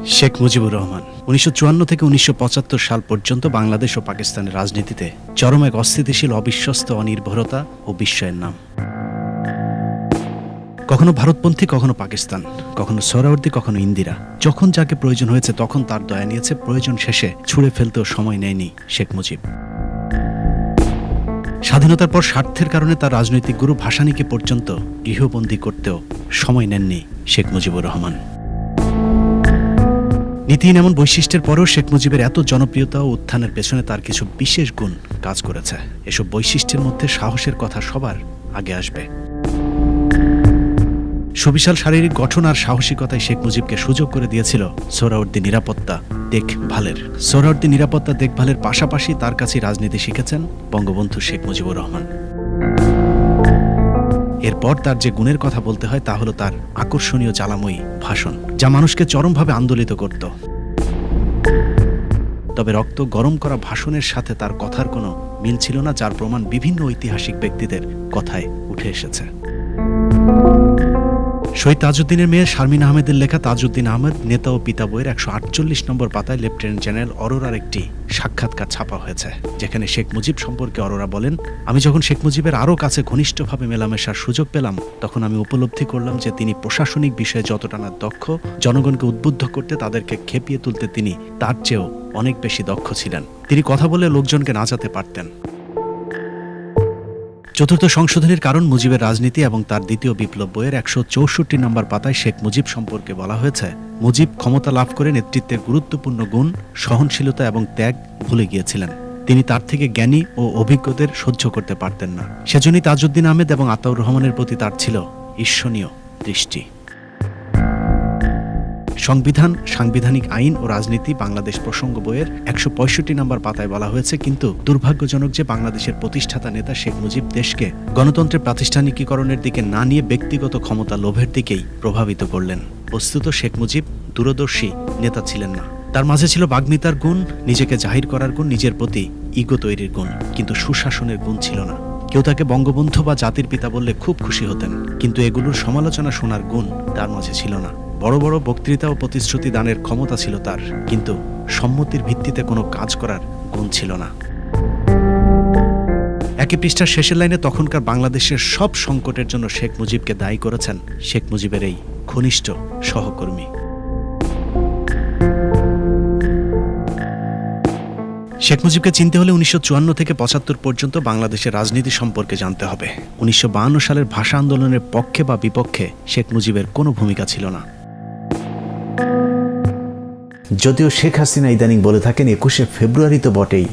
শেখ মুজিবুর রহমান ১৯৫৪ থেকে ১৯৭৫ সাল পর্যন্ত বাংলাদেশ ও পাকিস্তানের রাজনীতিতে চরম এক অস্থিতিশীল, অবিশ্বস্ত, অনির্ভরতা ও বিস্ময়ের নাম। কখনো ভারতপন্থী, কখনো পাকিস্তান, কখনো সোহরাওয়ার্দী, কখনো ইন্দিরা। যখন যাকে প্রয়োজন হয়েছে তখন তার দয়া নিয়েছে, প্রয়োজন শেষে ছুঁড়ে ফেলতেও সময় নেয়নি শেখ মুজিব। স্বাধীনতার পর স্বার্থের কারণে তার রাজনৈতিক গুরু ভাসানীকে পর্যন্ত গৃহবন্দী করতেও সময় নেননি শেখ মুজিবুর রহমান। নীতিহীন এমন বৈশিষ্ট্যের পরেও শেখ মুজিবের এত জনপ্রিয়তা ও উত্থানের পেছনে তার কিছু বিশেষ গুণ কাজ করেছে। এসব বৈশিষ্ট্যের মধ্যে সাহসের কথা সবার আগে আসবে। সুবিশাল শারীরিক গঠন আর সাহসিকতায় শেখ মুজিবকে সুযোগ করে দিয়েছিল সোহরাওয়ার্দী নিরাপত্তা দেখভালের। সোহরাওয়ার্দী নিরাপত্তা দেখভালের পাশাপাশি তার কাছে রাজনীতি শিখেছেন বঙ্গবন্ধু শেখ মুজিবুর রহমান। এরপর তার যে গুণের কথা বলতে হয় তা হলো তার আকর্ষণীয় জ্বালাময়ী ভাষণ, যা মানুষকে চরমভাবে আন্দোলিত করত। তবে রক্ত গরম করা ভাষণের সাথে তার কথার কোনো মিল ছিল না, যার প্রমাণ বিভিন্ন ঐতিহাসিক ব্যক্তিদের কথায় উঠে এসেছে। শহীদ তাজউদ্দিনের মেয়ে শারমিন আহমেদের লেখা তাজউদ্দিন আহমেদ নেতা ও পিতা বইয়ের ১৪৮ নম্বর পাতায় লেফটেন্যান্ট জেনারেল অরোরার একটি সাক্ষাৎকার ছাপা হয়েছে, যেখানে শেখ মুজিব সম্পর্কে অরোরা বলেন, আমি যখন শেখ মুজিবের আরও কাছে ঘনিষ্ঠভাবে মেলামেশার সুযোগ পেলাম, তখন আমি উপলব্ধি করলাম যে তিনি প্রশাসনিক বিষয়ে যতটা না দক্ষ, জনগণকে উদ্বুদ্ধ করতে, তাদেরকে খেপিয়ে তুলতে তিনি তার চেয়েও অনেক বেশি দক্ষ ছিলেন। তিনি কথা বলে লোকজনকে নাচাতে পারতেন। চতুর্থ সংশোধনীর কারণ মুজিবের রাজনীতি এবং তার দ্বিতীয় বিপ্লব বইয়ের ১৬৪ নম্বর পাতায় শেখ মুজিব সম্পর্কে বলা হয়েছে, মুজিব ক্ষমতা লাভ করে নেতৃত্বের গুরুত্বপূর্ণ গুণ, সহনশীলতা এবং ত্যাগ ভুলে গিয়েছিলেন। তিনি তার থেকে জ্ঞানী ও অভিজ্ঞদের সহ্য করতে পারতেন না। সেজন্যই তাজউদ্দিন আহমেদ এবং আতাউর রহমানের প্রতি তার ছিল ঈর্ষণীয় দৃষ্টি। সংবিধান, সাংবিধানিক আইন ও রাজনীতি বাংলাদেশ প্রসঙ্গ বইয়ের ১৬৫ নম্বর পাতায় বলা হয়েছে, কিন্তু দুর্ভাগ্যজনক যে বাংলাদেশের প্রতিষ্ঠাতা নেতা শেখ মুজিব দেশকে গণতন্ত্রের প্রাতিষ্ঠানিকীকরণের দিকে না নিয়ে ব্যক্তিগত ক্ষমতা লোভের দিকেই প্রভাবিত করলেন। বস্তুত শেখ মুজিব দূরদর্শী নেতা ছিলেন না। তার মাঝে ছিল বাগ্মিতার গুণ, নিজেকে জাহির করার গুণ, নিজের প্রতি ইগো তৈরির গুণ, কিন্তু সুশাসনের গুণ ছিল না। কেউ তাকে বঙ্গবন্ধু বা জাতির পিতা বললে খুব খুশি হতেন, কিন্তু এগুলোর সমালোচনা শোনার গুণ তার মাঝে ছিল না। বড় বড় বক্তৃতা ও প্রতিশ্রুতি দানের ক্ষমতা ছিল তার, কিন্তু সম্মতির ভিত্তিতে কোনো কাজ করার গুণ ছিল না। একই পৃষ্ঠার শেষের লাইনে তখনকার বাংলাদেশের সব সংকটের জন্য শেখ মুজিবকে দায়ী করেছেন শেখ মুজিবের এই ঘনিষ্ঠ সহকর্মী। শেখ মুজিবকে চিনতে হলে ১৯৫৪ থেকে ৭৫ পর্যন্ত বাংলাদেশের রাজনীতি সম্পর্কে জানতে হবে। ১৯৫২ সালের ভাষা আন্দোলনের পক্ষে বা বিপক্ষে শেখ মুজিবের কোনো ভূমিকা ছিল না। যদিও শেখ হাসিনা ইদানিং বলে থাকেন ২১শে ফেব্রুয়ারি তো বটেই,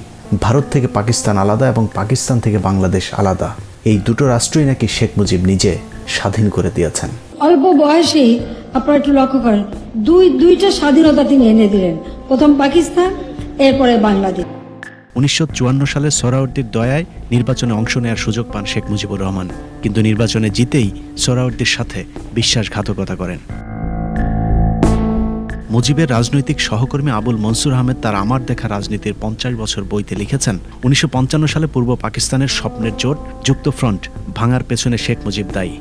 ভারত থেকে পাকিস্তান আলাদা এবং পাকিস্তান থেকে বাংলাদেশ আলাদা। এই দুটো রাষ্ট্রই নাকি শেখ মুজিব নিজে স্বাধীন করে দিয়েছেন। অল্প বয়সেই আপনারা একটু লক্ষ্য করেন, দুইটা স্বাধীনতা তিনি এনে দিলেন, প্রথম পাকিস্তান, এরপরে বাংলাদেশ। ১৯৫৪ সালে সোহরাওয়ার্দীর দয়ায় নির্বাচনে অংশ নেওয়ার সুযোগ পান শেখ মুজিবুর রহমান, কিন্তু নির্বাচনে জিতেই সোহরাওয়ার্দীর সাথে বিশ্বাসঘাতকতা করেন। মুজিবের রাজনৈতিক সহকর্মী আবুল মনসুর আহমেদ তার আমার দেখা রাজনীতির ৫০ বছর বইতে লিখেছেন, ১৯৫৫ সালে পূর্ব পাকিস্তানের স্বপ্নের জোট যুক্তফ্রন্ট ভাঙার পেছনে শেখ মুজিব দায়ী।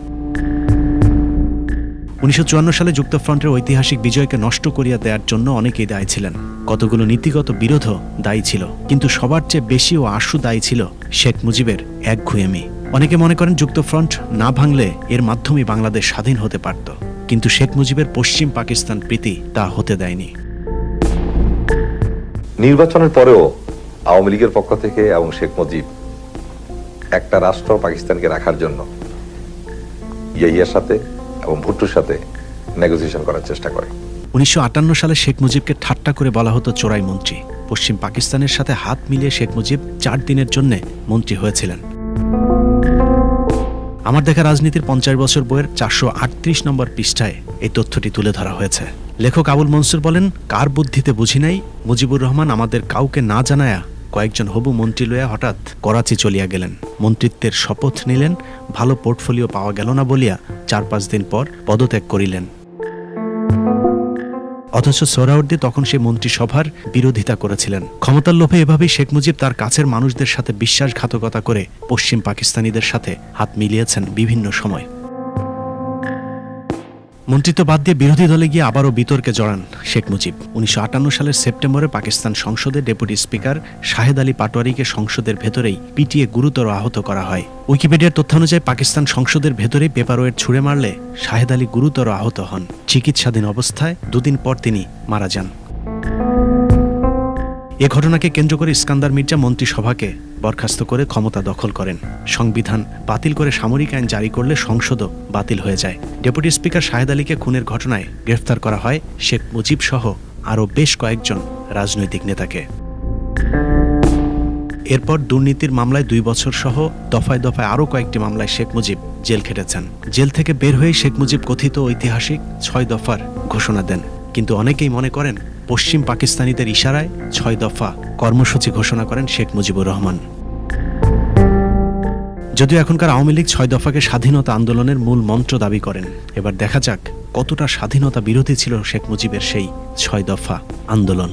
১৯৫৪ সালে যুক্তফ্রন্টের ঐতিহাসিক বিজয়কে নষ্ট করিয়া দেওয়ার জন্য অনেকেই দায়ী ছিলেন। কতগুলো নীতিগত বিরোধও দায়ী ছিল, কিন্তু সবার চেয়ে বেশি ও আশু দায়ী ছিল শেখ মুজিবের একগুঁয়েমি। অনেকে মনে করেন যুক্তফ্রন্ট না ভাঙলে এর মাধ্যমে বাংলাদেশ স্বাধীন হতে পারত, কিন্তু শেখ মুজিবের পশ্চিম পাকিস্তান প্রীতি তা হতে দেয়নি। নির্বাচনের পরেও আওয়ামী লীগের পক্ষ থেকে এবং শেখ মুজিব একটা রাষ্ট্র পাকিস্তানকে রাখার জন্য ইয়াহিয়ার সাথে এবং ভুট্টোর সাথে নেগোসিয়েশন করার চেষ্টা করে। ১৯৫৮ সালে শেখ মুজিবকে ঠাট্টা করে বলা হতো চোরাই মন্ত্রী। পশ্চিম পাকিস্তানের সাথে হাত মিলিয়ে শেখ মুজিব ৪ দিনের জন্য মন্ত্রী হয়েছিলেন। আমার দেখা রাজনীতির ৫০ বছর বইয়ের ৪৩৮ নম্বর পৃষ্ঠায় এই তথ্যটি তুলে ধরা হয়েছে। লেখক আবুল মনসুর বলেন, কার বুদ্ধিতে বুঝি নাই, মুজিবুর রহমান আমাদের কাউকে না জানায়া কয়েকজন হবু মন্ত্রী লইয়া হঠাৎ করাচি চলিয়া গেলেন। মন্ত্রিত্বের শপথ নিলেন, ভালো পোর্টফোলিও পাওয়া গেল না বলিয়া ৪-৫ দিন পর পদত্যাগ করিলেন। অথচ সোহরাওয়ার্দী তখন সে মন্ত্রিসভার বিরোধিতা করেছিলেন। ক্ষমতার লোভে এভাবেই শেখ মুজিব তার কাছের মানুষদের সাথে বিশ্বাসঘাতকতা করে পশ্চিম পাকিস্তানিদের সাথে হাত মিলিয়েছেন বিভিন্ন সময়। মন্ত্রিত্ব বাদ দিয়ে বিরোধী দলে গিয়ে আবারও বিতর্কে জড়ান শেখ মুজিব। 1958 সালের সেপ্টেম্বরে পাকিস্তান সংসদে ডেপুটি স্পিকার শাহেদ আলী পাটোয়ারিকে সংসদের ভেতরেই পিটিয়ে গুরুতর আহত করা হয়। উইকিপিডিয়ার তথ্য অনুযায়ী পাকিস্তান সংসদের ভেতরেই পেপারওয়েট ছুঁড়ে মারলে শাহেদ আলী গুরুতর আহত হন। চিকিৎসাধীন অবস্থায় 2 দিন পর তিনি মারা যান। এ ঘটনাকে কেন্দ্র করে ইস্কান্দার মির্জা মন্ত্রিসভাকে বরখাস্ত করে ক্ষমতা দখল করেন। সংবিধান বাতিল করে সামরিক আইন জারি করলে সংসদও বাতিল হয়ে যায়। ডেপুটি স্পিকার শাহেদ আলীকে খুনের ঘটনায় গ্রেফতার করা হয় শেখ মুজিব সহ আরও বেশ কয়েকজন রাজনৈতিক নেতাকে। এরপর দুর্নীতির মামলায় 2 বছর সহ দফায় দফায় আরও কয়েকটি মামলায় শেখ মুজিব জেল খেটেছেন। জেল থেকে বের হয়ে শেখ মুজিব কথিত ঐতিহাসিক 6 দফার ঘোষণা দেন। কিন্তু অনেকেই মনে করেন পশ্চিম পাকিস্তানিদের ইশারায় 6 দফা কর্মসূচি ঘোষণা করেন শেখ মুজিবুর রহমান। যদিও এখনকার আওয়ামী লীগ 6 দফাকে স্বাধীনতা আন্দোলনের মূল মন্ত্র দাবি করেন। এবার দেখা যাক কতটা স্বাধীনতা বিরোধী ছিল শেখ মুজিবের সেই 6 দফা আন্দোলন।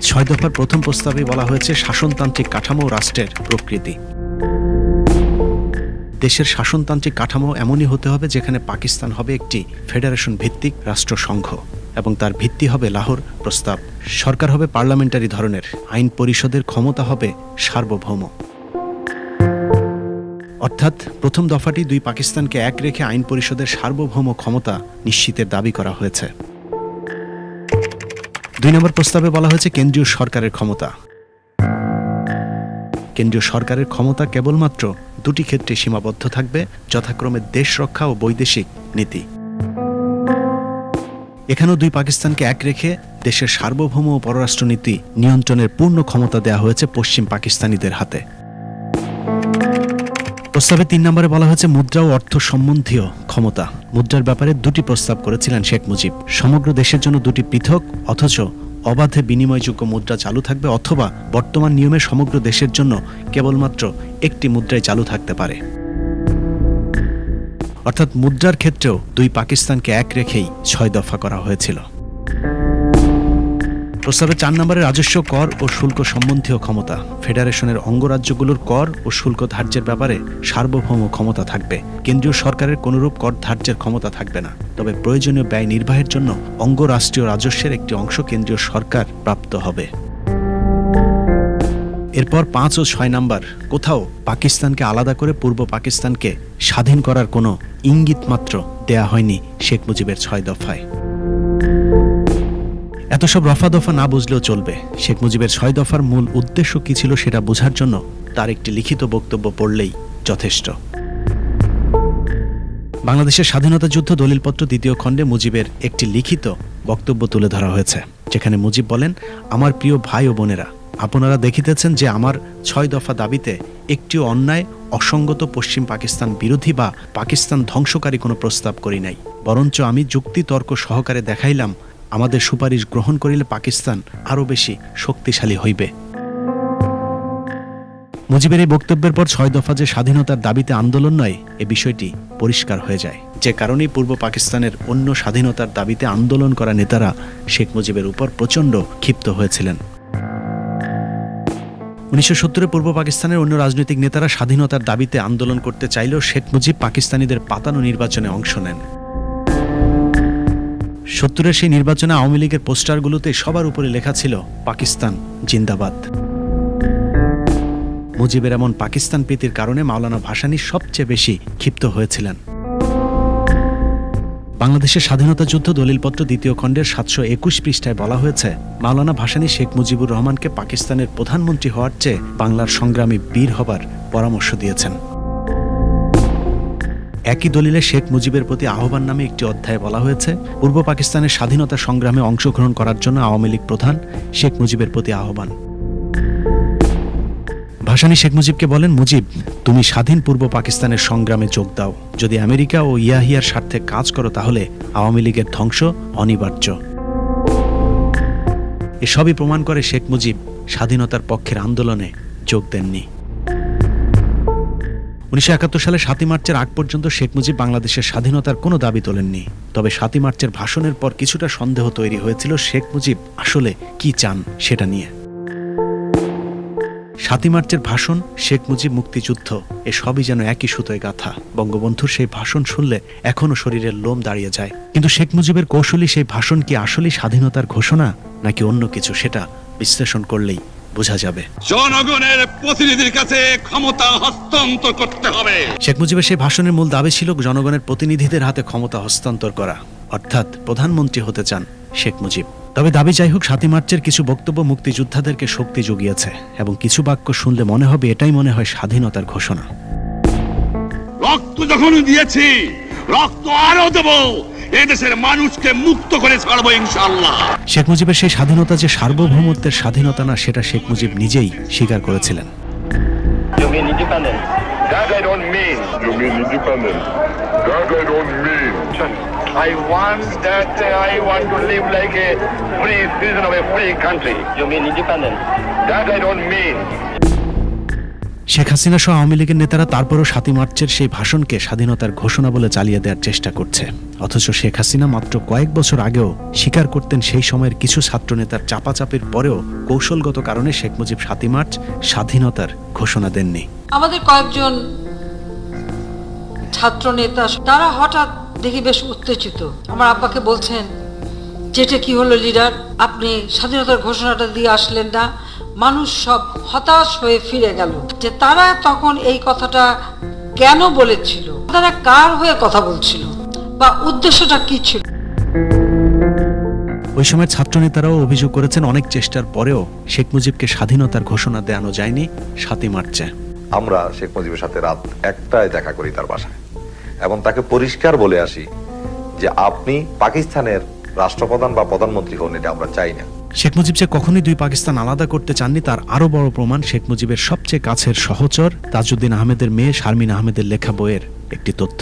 6 দফার প্রথম প্রস্তাবে বলা হয়েছে শাসনতান্ত্রিক কাঠামো ও রাষ্ট্রের প্রকৃতি। দেশের শাসনতান্ত্রিক কাঠামো এমনই হতে হবে যেখানে পাকিস্তান হবে একটি ফেডারেশন ভিত্তিক রাষ্ট্রসংঘ এবং তার ভিত্তি হবে লাহোর প্রস্তাব। সরকার হবে পার্লামেন্টারি ধরনের, আইন পরিষদের ক্ষমতা হবে সার্বভৌম। অর্থাৎ প্রথম দফাটি 2 পাকিস্তানকে এক রেখে আইন পরিষদের সার্বভৌম ক্ষমতা নিশ্চিতের দাবি করা হয়েছে। 2 নম্বর প্রস্তাবে বলা হয়েছে কেন্দ্রীয় সরকারের ক্ষমতা। কেন্দ্রীয় সরকারের ক্ষমতা কেবলমাত্র 2টি ক্ষেত্রে সীমাবদ্ধ থাকবে, যথাক্রমে দেশ রক্ষা ও বৈদেশিক নীতি। এখানেও 2 পাকিস্তানকে এক রেখে দেশের সার্বভৌম ও পররাষ্ট্রনীতি নিয়ন্ত্রণের পূর্ণ ক্ষমতা দেয়া হয়েছে পশ্চিম পাকিস্তানিদের হাতে। প্রস্তাবে 3 নম্বরে বলা হয়েছে মুদ্রা ও অর্থ সম্বন্ধীয় ক্ষমতা। মুদ্রার ব্যাপারে 2টি প্রস্তাব করেছিলেন শেখ মুজিব। সমগ্র দেশের জন্য 2টি পৃথক অথচ অবাধে বিনিময়যোগ্য মুদ্রা চালু থাকবে, অথবা বর্তমান নিয়মে সমগ্র দেশের জন্য কেবলমাত্র একটি মুদ্রাই চালু থাকতে পারে। অর্থাৎ মুদ্রার ক্ষেত্রেও 2 পাকিস্তানকে এক রেখেই 6 দফা করা হয়েছিল। প্রস্তাবে 4 নম্বরে রাজস্ব, কর ও শুল্ক সম্বন্ধীয় ক্ষমতা। ফেডারেশনের অঙ্গরাজ্যগুলোর কর ও শুল্ক ধার্যের ব্যাপারে সার্বভৌম ক্ষমতা থাকবে। কেন্দ্রীয় সরকারের কোনরূপ কর ধার্যের ক্ষমতা থাকবে না, তবে প্রয়োজনীয় ব্যয় নির্বাহের জন্য অঙ্গরাষ্ট্রীয় রাজস্বের একটি অংশ কেন্দ্রীয় সরকার প্রাপ্ত হবে। এরপর 5 ও 6 নম্বর, কোথাও পাকিস্তানকে আলাদা করে পূর্ব পাকিস্তানকে স্বাধীন করার কোনো ইঙ্গিত মাত্র দেয়া হয়নি শেখ মুজিবের 6 দফায়। এত সব রফা দফা না বুঝলেও চলবে। শেখ মুজিবের 6 দফার মূল উদ্দেশ্য কি ছিল সেটা বোঝার জন্য তার একটি লিখিত বক্তব্য পড়লেই যথেষ্ট। বাংলাদেশের স্বাধীনতা যুদ্ধ দলিলপত্র 2য় খণ্ডে মুজিবের একটি লিখিত বক্তব্য তুলে ধরা হয়েছে, যেখানে মুজিব বলেন, আমার প্রিয় ভাই ও বোনেরা, আপনারা দেখিতেছেন যে আমার 6 দফা দাবিতে একটিও অন্যায়, অসঙ্গত, পশ্চিম পাকিস্তান বিরোধী বা পাকিস্তান ধ্বংসকারী কোনো প্রস্তাব করি নাই। বরঞ্চ আমি যুক্তি তর্ক সহকারে দেখাইলাম আমাদের সুপারিশ গ্রহণ করিলে পাকিস্তান আরও বেশি শক্তিশালী হইবে। মুজিবের এই বক্তব্যের পর 6 দফা যে স্বাধীনতার দাবিতে আন্দোলন নয়, এ বিষয়টি পরিষ্কার হয়ে যায়। যে কারণেই পূর্ব পাকিস্তানের অন্য স্বাধীনতার দাবিতে আন্দোলন করা নেতারা শেখ মুজিবের উপর প্রচণ্ড ক্ষিপ্ত হয়েছিলেন। 1970-এ পূর্ব পাকিস্তানের অন্য রাজনৈতিক নেতারা স্বাধীনতার দাবিতে আন্দোলন করতে চাইলেও শেখ মুজিব পাকিস্তানিদের পাতানো নির্বাচনে অংশ নেন। 70-এর সেই নির্বাচনে আওয়ামী লীগের পোস্টারগুলোতে সবার উপরে লেখা ছিল পাকিস্তান জিন্দাবাদ। মুজিবের এমন পাকিস্তান প্রীতির কারণে মাওলানা ভাসানী সবচেয়ে বেশি ক্ষিপ্ত হয়েছিলেন। বাংলাদেশের স্বাধীনতা যুদ্ধ দলিলপত্র 2য় খণ্ডের 721 পৃষ্ঠায় বলা হয়েছে, মাওলানা ভাসানী শেখ মুজিবুর রহমানকে পাকিস্তানের প্রধানমন্ত্রী হওয়ার চেয়ে বাংলার সংগ্রামী বীর হবার পরামর্শ দিয়েছেন। একই দলিলে শেখ মুজিবের প্রতি আহ্বান নামে একটি অধ্যায়ে বলা হয়েছে, পূর্ব পাকিস্তানের স্বাধীনতা সংগ্রামে অংশগ্রহণ করার জন্য আওয়ামী লীগ প্রধান শেখ মুজিবের প্রতি আহ্বান। ভাসানী শেখ মুজিবকে বলেন, মুজিব, তুমি স্বাধীন পূর্ব পাকিস্তানের সংগ্রামে যোগ দাও। যদি আমেরিকা ও ইয়াহিয়ার স্বার্থে কাজ করো তাহলে আওয়ামী লীগের ধ্বংস অনিবার্য। এসবই প্রমাণ করে শেখ মুজিব স্বাধীনতার পক্ষের আন্দোলনে যোগ দেননি। 1971 সালে 7ই মার্চের আগ পর্যন্ত শেখ মুজিব বাংলাদেশের স্বাধীনতার কোনো দাবি তোলেননি। তবে 7ই মার্চের ভাষণের পর কিছুটা সন্দেহ তৈরি হয়েছিল শেখ মুজিব আসলে কি চান সেটা নিয়ে। 7ই মার্চের ভাষণ, শেখ মুজিব, মুক্তিযুদ্ধ, এ সবই যেন একই সুতোয় গাঁথা। বঙ্গবন্ধুর সেই ভাষণ শুনলে এখনো শরীরের লোম দাঁড়িয়ে যায়। কিন্তু শেখ মুজিবের কৌশলী সেই ভাষণ কি আসলেই স্বাধীনতার ঘোষণা নাকি অন্য কিছু, সেটা বিশ্লেষণ করলেই বোঝা যাবে। জনগণের প্রতিনিধির কাছে ক্ষমতা হস্তান্তর করতে হবে। শেখ মুজিবের সেই ভাষণের মূল দাবি ছিল জনগণের প্রতিনিধিদের হাতে ক্ষমতা হস্তান্তর করা, অর্থাৎ প্রধানমন্ত্রী হতে চান শেখ মুজিব। তবে দাবি যাই হোক, 7ই মার্চের কিছু বক্তব্য মুক্তিযোদ্ধাদেরকে শক্তি জুগিয়েছে এবং কিছু বাক্য শুনলে মনে হবে এটাই মনে হয় স্বাধীনতার ঘোষণা। রক্ত যখন দিয়েছি, রক্ত আরো দেব, এদেশের মানুষকে মুক্ত করে ছাড়বো ইনশাআল্লাহ। শেখ মুজিবের সেই স্বাধীনতা যে সার্বভৌমত্বের স্বাধীনতা না, সেটা শেখ মুজিব নিজেই স্বীকার করেছিলেন। You mean independent? That I don't mean. You mean independent? That I don't mean. I want to live like a free citizen of a free country. You mean independent? That I don't mean. Sheikh Hasina সহ আওয়ামী লীগের নেতারা তারপরও 7ই মার্চের সেই ভাষণকে স্বাধীনতার ঘোষণা বলে চালিয়ে দেওয়ার চেষ্টা করছে। অথচ শেখ হাসিনা মাত্র কয়েক বছর আগেও স্বীকার করতেন সেই সময়ের কিছু ছাত্রনেতার চাপাচাপির পরেও কৌশলগত কারণে শেখ মুজিব 7ই মার্চ স্বাধীনতার ঘোষণা দেননি। আমাদের কয়েকজন ছাত্র নেতা তারা হঠাৎ দেখি বেশ উত্তেজিত। আমার আব্বাকে বলছেন, যেটা কি হলো লিডার, আপনি স্বাধীনতার ঘোষণাটা দিয়ে আসলেন না। মানুষ সব হতাশ হয়ে ফিরে গেল যে তারা তখন এই কথাটা কেন বলেছিল, তারা কার হয়ে কথা বলছিল বা উদ্দেশ্যটা কি ছিল। ওই সময় ছাত্রনেতারাও অভিযোগ করেছেন অনেক চেষ্টার পরেও শেখ মুজিবকে স্বাধীনতার ঘোষণা দেওয়ানো যায়নি 7ই মার্চে। আমরা শেখ মুজিবের সাথে রাত 1টায় দেখা করি তার বাসায় এবং তাকে পরিষ্কার বলে আসি যে আপনি পাকিস্তানের রাষ্ট্রপ্রধান বা প্রধানমন্ত্রী হন, এটা আমরা চাই না। শেখ মুজিব যে কখনোই দুই পাকিস্তান আলাদা করতে চাননি তার আরো বড় প্রমাণ শেখ মুজিবের সবচেয়ে কাছের সহচর তাজউদ্দিন আহমেদের মেয়ে শারমিন আহমেদের লেখা বইয়ের একটি তথ্য।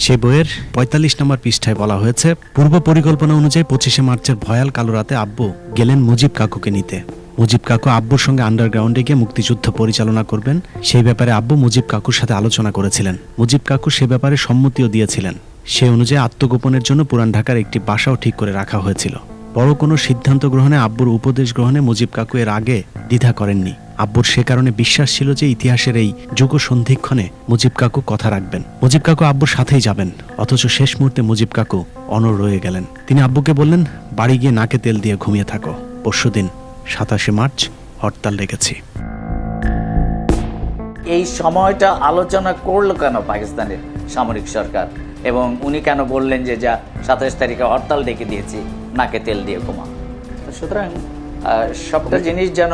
সে বইয়ের 45 নম্বর পৃষ্ঠায় বলা হয়েছে, পূর্ব পরিকল্পনা অনুযায়ী 25শে মার্চের ভয়াল কালো রাতে আব্বু গেলেন মুজিব কাকুকে নিতে। মুজিব কাকু আব্বুর সঙ্গে আন্ডারগ্রাউন্ডে গিয়ে মুক্তিযুদ্ধ পরিচালনা করবেন, সেই ব্যাপারে আব্বু মুজিব কাকুর সাথে আলোচনা করেছিলেন। মুজিব কাকু সে ব্যাপারে সম্মতিও দিয়েছিলেন। সে অনুযায়ী আত্মগোপনের জন্য পুরান ঢাকার একটি বাসাও ঠিক করে রাখা হয়েছিল। বড় কোনো সিদ্ধান্ত গ্রহণে, আব্বুর উপদেশ গ্রহণে মুজিব কাকু এর আগে দ্বিধা করেননি। আব্বুর সে কারণে বিশ্বাস ছিল যে ইতিহাসের এই যুগ সন্ধিক্ষণে মুজিব কাকু কথা রাখবেন, মুজিব কাকু আব্বুর সাথেই যাবেন। অথচ শেষ মুহূর্তে মুজিব কাকু অনড় রয়ে গেলেন। তিনি আব্বুকে বললেন, বাড়ি গিয়ে নাকে তেল দিয়ে ঘুমিয়ে থাকো, পরশুদিন 27শে মার্চ হরতাল রেখেছি। এই সময়টা আলোচনা করলো কেন পাকিস্তানের সামরিক সরকার, এবং উনি কেন বললেন যে যা 27 তারিখে হরতাল ডেকে দিয়েছি, নাকে তেল দিয়ে ঘুমা। সুতরাং সবটা জিনিস যেন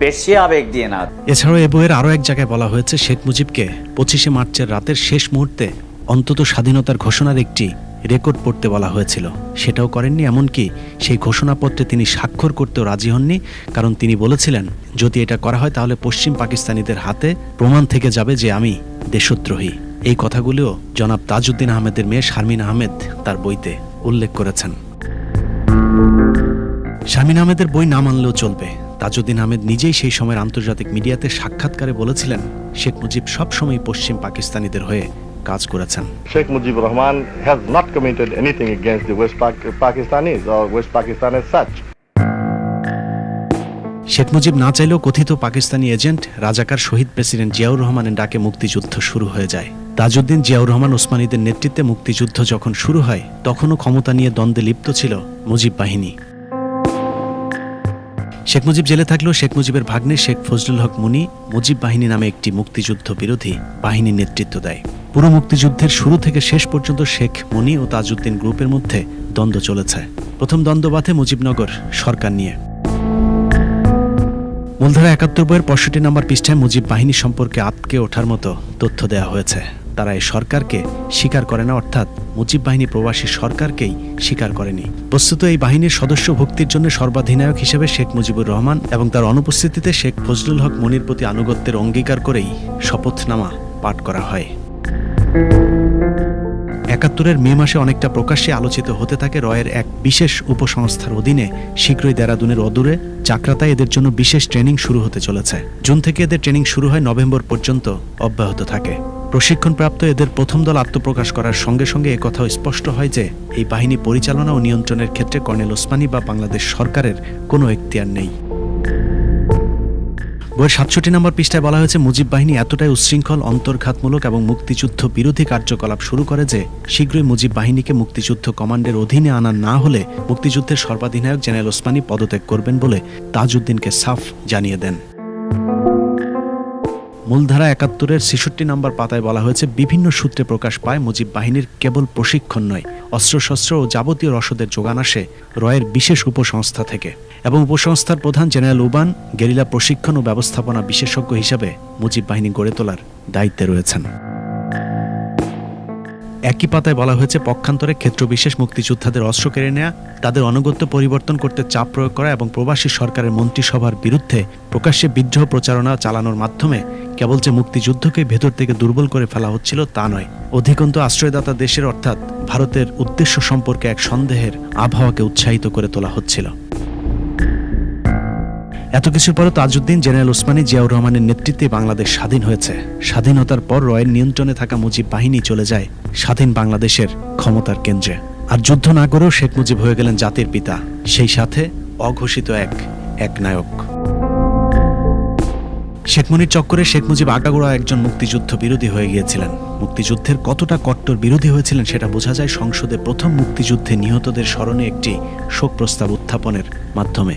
বেশি আবেগ দিয়ে না। এছাড়াও এ বইয়ের আরও এক জায়গায় বলা হয়েছে শেখ মুজিবকে 25শে মার্চের রাতের শেষ মুহূর্তে অন্তত স্বাধীনতার ঘোষণার একটি রেকর্ড পড়তে বলা হয়েছিল, সেটাও করেননি। এমনকি সেই ঘোষণাপত্রে তিনি স্বাক্ষর করতেও রাজি হননি, কারণ তিনি বলেছিলেন যদি এটা করা হয় তাহলে পশ্চিম পাকিস্তানিদের হাতে প্রমাণ থেকে যাবে যে আমি দেশদ্রোহী। এই কথাগুলিও জনাব তাজউদ্দিন আহমেদের মেয়ে শারমিন আহমেদ তার বইতে উল্লেখ করেছেন। শারমিন আহমেদের বই না মানলেও চলবে, তাজউদ্দিন আহমেদ নিজেই সেই সময়ের আন্তর্জাতিক মিডিয়াতে সাক্ষাৎকারে বলেছিলেন শেখ মুজিব সবসময় পশ্চিম পাকিস্তানিদের হয়ে কাজ করেছেন। Sheikh Mujibur Rahman has not committed anything against the West Pakistanis or West Pakistan as such. Sheikh Mujib না চাইলেও কথিত পাকিস্তানি এজেন্ট রাজাকার শহীদ প্রেসিডেন্ট জিয়াউর রহমানের ডাকে মুক্তিযুদ্ধ শুরু হয়ে যায়। তাজউদ্দিন, জিয়াউর রহমান, ওসমানীদের নেতৃত্বে মুক্তিযুদ্ধ যখন শুরু হয় তখনও ক্ষমতা নিয়ে দ্বন্দ্বে লিপ্ত ছিল মুজিব বাহিনী। শেখ মুজিব জেলে থাকলেও শেখ মুজিবের ভাগ্নে শেখ ফজলুল হক মুনি মুজিব বাহিনী নামে একটি মুক্তিযুদ্ধ বিরোধী বাহিনীর নেতৃত্ব দেয়। পুরো মুক্তিযুদ্ধের শুরু থেকে শেষ পর্যন্ত শেখ মুনি ও তাজউদ্দিন গ্রুপের মধ্যে দ্বন্দ্ব চলেছে। প্রথম দ্বন্দ্ব বাধে মুজিবনগর সরকার নিয়ে। মূলধারা 71 বইয়ের 65 নম্বর পৃষ্ঠায় মুজিব বাহিনী সম্পর্কে আটকে ওঠার মতো তথ্য দেওয়া হয়েছে। তারা এই সরকারকে স্বীকার করে না, অর্থাৎ মুজিব বাহিনী প্রবাসী সরকারকেই স্বীকার করেনি। বস্তুত এই বাহিনীর সদস্য ভুক্তির জন্য সর্বাধিনায়ক হিসেবে শেখ মুজিবুর রহমান এবং তার অনুপস্থিতিতে শেখ ফজলুল হক মুনির প্রতি আনুগত্যের অঙ্গীকার করেই শপথনামা পাঠ করা হয়। 71-এর মে মাসে অনেকটা প্রকাশ্যে আলোচিত হতে থাকে রয়ের এক বিশেষ উপসংস্থার অধীনে শীঘ্রই দেরাদুনের অদূরে চাকরাতায় এদের জন্য বিশেষ ট্রেনিং শুরু হতে চলেছে। জুন থেকে এদের ট্রেনিং শুরু হয়, নভেম্বর পর্যন্ত অব্যাহত থাকে। প্রশিক্ষণপ্রাপ্ত এদের প্রথম দল আত্মপ্রকাশ করার সঙ্গে সঙ্গে একথাও স্পষ্ট হয় যে এই বাহিনী পরিচালনা ও নিয়ন্ত্রণের ক্ষেত্রে কর্নেল ওসমানী বা বাংলাদেশ সরকারের কোনো এখতিয়ার নেই। বইয়ের ৬৭ নম্বর পৃষ্ঠায় বলা হয়েছে, মুজিব বাহিনী এতটাই উচ্ছৃঙ্খল, অন্তর্ঘাতমূলক এবং মুক্তিযুদ্ধ বিরোধী কার্যকলাপ শুরু করে যে শীঘ্রই মুজিব বাহিনীকে মুক্তিযুদ্ধ কমান্ডের অধীনে আনা না হলে মুক্তিযুদ্ধের সর্বাধিনায়ক জেনারেল ওসমানী পদত্যাগ করবেন বলে তাজউদ্দিনকে সাফ জানিয়ে দেন। মূলধারা ৭১-এর ৬৬ নম্বর পাতায় বলা হয়েছে, বিভিন্ন সূত্রে প্রকাশ পায় মুজিব বাহিনীর কেবল প্রশিক্ষণ নয়, অস্ত্রশস্ত্র ও যাবতীয় রসদের যোগান আসে রয়ের বিশেষ উপসংস্থা থেকে এবং উপসংস্থার প্রধান জেনারেল উবান গেরিলা প্রশিক্ষণ ও ব্যবস্থাপনা বিশেষজ্ঞ হিসাবে মুজিব বাহিনী গড়ে তোলার দায়িত্বে রয়েছেন। একই পাতায় বলা হয়েছে, পক্ষান্তরে ক্ষেত্রবিশেষ মুক্তিযোদ্ধাদের অস্ত্র কেড়ে নেয়া, তাদের অনুগত্য পরিবর্তন করতে চাপ প্রয়োগ করা এবং প্রবাসী সরকারের মন্ত্রিসভার বিরুদ্ধে প্রকাশ্যে বিদ্রোহ প্রচারণা চালানোর মাধ্যমে কেবল যে মুক্তিযুদ্ধকে ভেতর থেকে দুর্বল করে ফেলা হচ্ছিল তা নয়, অধিকন্তু আশ্রয়দাতা দেশের অর্থাৎ ভারতের উদ্দেশ্য সম্পর্কে এক সন্দেহের আবহাওয়াকে উৎসাহিত করে তোলা হচ্ছিল। এত কিছুর পরও তাজউদ্দিন, জেনারেল ওসমানী, জিয়াউর রহমানের নেতৃত্বে বাংলাদেশ স্বাধীন হয়েছে। স্বাধীনতার পর রয়ের নিয়ন্ত্রণে থাকা মুজিব বাহিনী চলে যায় স্বাধীন বাংলাদেশের ক্ষমতার কেন্দ্রে। আর যুদ্ধ না করেও শেখ মুজিব হয়ে গেলেন জাতির পিতা, সেই সাথে অঘোষিত এক নায়ক। শেখ মুজিবের চক্করে শেখ মুজিব আগাগোড়া একজন মুক্তিযুদ্ধ বিরোধী হয়ে গিয়েছিলেন। মুক্তিযুদ্ধের কতটা কট্টর বিরোধী হয়েছিলেন সেটা বোঝা যায় সংসদে প্রথম মুক্তিযুদ্ধে নিহতদের স্মরণে একটি শোক প্রস্তাব উত্থাপনের মাধ্যমে।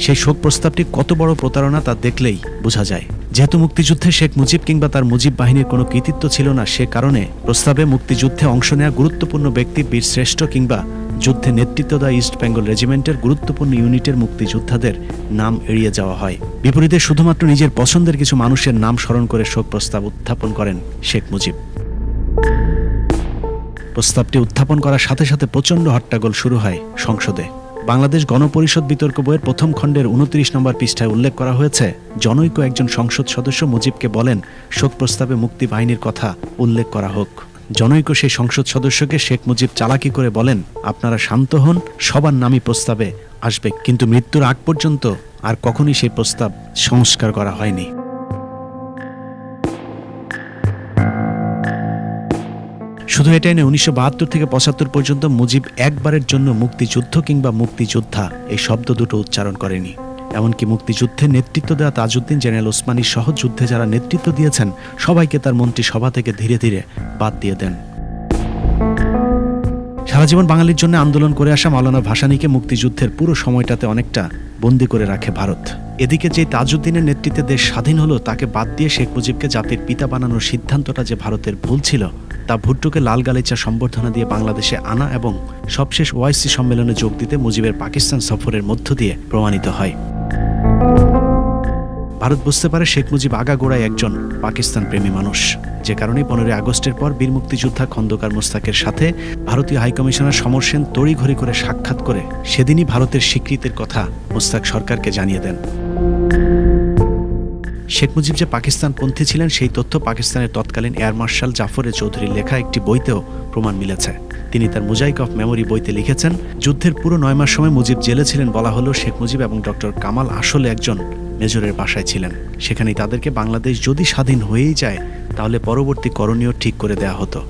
সেই শোক প্রস্তাবটি কত বড় প্রতারণা তা দেখলেই বোঝা যায়। যেহেতু মুক্তিযুদ্ধে শেখ মুজিব কিংবা তার মুজিব বাহিনীর কোনো কৃতিত্ব ছিল না, সে কারণে প্রস্তাবে মুক্তিযুদ্ধে অংশ নেওয়া গুরুত্বপূর্ণ ব্যক্তি, বীর শ্রেষ্ঠ কিংবা যুদ্ধে নেতৃত্ব দেওয়া ইস্ট বেঙ্গল রেজিমেন্টের গুরুত্বপূর্ণ ইউনিটের মুক্তিযোদ্ধাদের নাম এড়িয়ে যাওয়া হয়। বিপরীতে শুধুমাত্র নিজের পছন্দের কিছু মানুষের নাম স্মরণ করে শোক প্রস্তাব উত্থাপন করেন শেখ মুজিব। প্রস্তাবটি উত্থাপন করার সাথে সাথে প্রচণ্ড হট্টগোল শুরু হয় সংসদে। বাংলাদেশ গণপরিষদ বিতর্ক বইয়ের প্রথম খণ্ডের ২৯ নম্বর পৃষ্ঠায় উল্লেখ করা হয়েছে, জনৈক একজন সংসদ সদস্য মুজিবকে বলেন শোক প্রস্তাবে মুক্তি বাহিনীর কথা উল্লেখ করা হোক। জনৈক সেই সংসদ সদস্যকে শেখ মুজিব চালাকি করে বলেন, আপনারা শান্ত হন, সবার নামই প্রস্তাবে আসবে, কিন্তু মৃত্যুর আগ পর্যন্ত আর কখনই সেই প্রস্তাব সংস্কার করা হয়নি। শুধু এটাই নয়, ১৯৭২ থেকে ৭৫ পর্যন্ত মুজিব একবারের জন্য মুক্তিযুদ্ধ কিংবা মুক্তিযোদ্ধা এই শব্দ দুটো উচ্চারণ করেনি। এমনকি মুক্তিযুদ্ধে নেতৃত্ব দেওয়া তাজউদ্দিন, জেনারেল ওসমানী সহ যুদ্ধে যারা নেতৃত্ব দিয়েছেন সবাইকে তার মন্ত্রিসভা থেকে ধীরে ধীরে বাদ দিয়ে দেন। সারা জীবন বাঙালির জন্য আন্দোলন করে আসা মাওলানা ভাসানীকে মুক্তিযুদ্ধের পুরো সময়টাতে অনেকটা বন্দী করে রাখে ভারত। এদিকে যে তাজউদ্দিনের নেতৃত্বে দেশ স্বাধীন হলো, তাকে বাদ দিয়ে শেখ মুজিবকে জাতির পিতা বানানোর সিদ্ধান্তটা যে ভারতের ভুল ছিল তা ভুট্টোকে লাল গালিচা সম্বর্ধনা দিয়ে বাংলাদেশে আনা এবং সবশেষ ওআইসি সম্মেলনে যোগ দিতে মুজিবের পাকিস্তান সফরের মধ্য দিয়ে প্রমাণিত হয়। ভারত বুঝতে পারে শেখ মুজিব আগাগোড়ায় একজন পাকিস্তান প্রেমী মানুষ, যে কারণে ১৫ই আগস্টের পর বীর মুক্তিযোদ্ধা খন্দকার মোস্তাকের সাথে ভারতীয় হাইকমিশনার সমর সেন তড়িঘড়ি করে সাক্ষাৎ করে সেদিনই ভারতের স্বীকৃতির কথা মোস্তাক সরকারকে জানিয়ে দেন। শেখ মুজিব যে পাকিস্তানপন্থী ছিলেন সেই তথ্য পাকিস্তানের তৎকালীন এয়ার মার্শাল জাফর চৌধুরীর লেখা একটি বইতেও প্রমাণ মিলেছে। তিনি তার মোজাইক অফ মেমোরি বইতে লিখেছেন, যুদ্ধের পুরো ৯ মাস সময় মুজিব জেলে ছিলেন বলা হলো শেখ মুজিব এবং ডক্টর কামাল আসলে একজন মেজরের বাসায় ছিলেন। সেখানেই তাদেরকে বাংলাদেশ যদি স্বাধীন হয়েই যায় তাহলে পরবর্তী করণীয় ঠিক করে দেয়া হতো।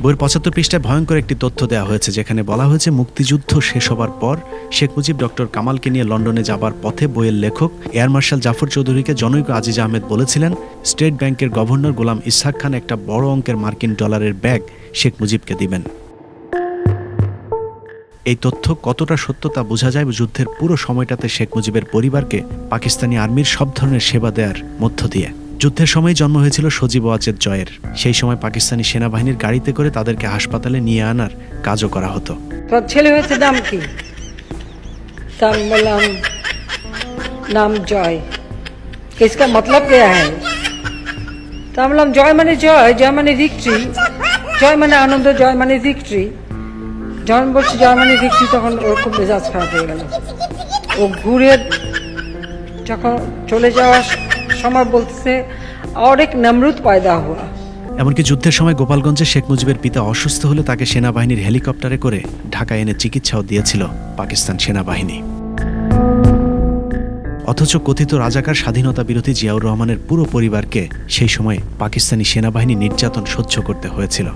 বইয়ের ৭৫ পৃষ্ঠায় ভয়ঙ্কর একটি তথ্য দেওয়া হয়েছে, যেখানে বলা হয়েছে মুক্তিযুদ্ধ শেষ হবার পর শেখ মুজিব ডক্টর কামালকে নিয়ে লন্ডনে যাবার পথে বইয়ের লেখক এয়ার মার্শাল জাফর চৌধুরীকে জনৈক আজিজ আহমেদ বলেছিলেন স্টেট ব্যাংকের গভর্নর গোলাম ইসহাক খান একটা বড় অঙ্কের মার্কিন ডলারের ব্যাগ শেখ মুজিবকে দিবেন। এই তথ্য কতটা সত্য তা বোঝা যায় যুদ্ধের পুরো সময়টাতে শেখ মুজিবের পরিবারকে পাকিস্তানি আর্মির সব ধরনের সেবা দেওয়ার মধ্য দিয়ে। যুদ্ধের সময় জন্ম হয়েছিল সজীব ওয়াজেদ জয়ের। সেই সময় পাকিস্তানি সেনাবাহিনীর গাড়িতে করে তাদেরকে হাসপাতালে নিয়ে আনার কাজও করা হতো। তোর ছেলে হয়েছে নাম কি? তার বললাম নাম জয়। इसका मतलब क्या है? তা বললাম জয় মানে জয়, জয় মানে ভিক্টরি, জয় মানে আনন্দ, জয় মানে ভিক্টরি। যখন বলছি জয় মানে ভিক্টরি তখন ওর খুব মেজাজ খারাপ হয়ে গেল। ও ঘুরে যখন চলে যাওয়ার সময় বলতেছে और एक नमरूद पैदा हुआ। এমনকি যুদ্ধের সময় গোপালগঞ্জে শেখ মুজিবের পিতা অসুস্থ হলে তাকে সেনাবাহিনীর হেলিকপ্টারে করে ঢাকায় এনে চিকিৎসাও দিয়েছিল পাকিস্তান সেনাবাহিনী। অথচ কথিত রাজাকার স্বাধীনতা বিরোধী জিয়াউর রহমানের পুরো পরিবারকে সেই সময় পাকিস্তানি সেনাবাহিনী নির্যাতন সহ্য করতে হয়েছিল।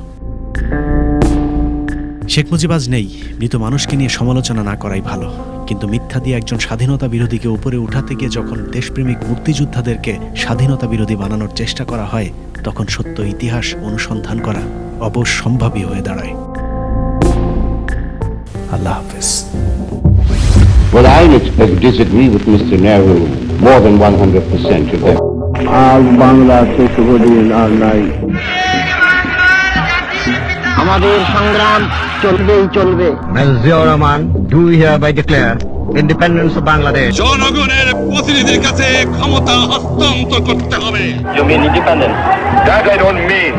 শেখ মুজিব আজ নেই, মৃত মানুষকে নিয়ে সমালোচনা না করাই ভালো। কিন্তু মিথ্যা দিয়ে একজন স্বাধীনতা বিরোধীকে উপরে উঠাতে গিয়ে যখন দেশপ্রেমিক মুক্তিযোদ্ধাদেরকে স্বাধীনতা বিরোধী বানানোর চেষ্টা করা হয়, তখন সত্য ইতিহাস অনুসন্ধান করা অবশ্যম্ভাবী হয়ে দাঁড়ায়। আল্লাহ হাফেজ। Well, I disagree with Mr. Nehru more than 100% of that. আমাদের সংগ্রাম চলবেই চলবে। Ziaur Rahman do hereby declare independence of Bangladesh. জনগণের প্রতিনিধির কাছে ক্ষমতা হস্তান্তর করতে হবে। You mean independence? That I don't mean.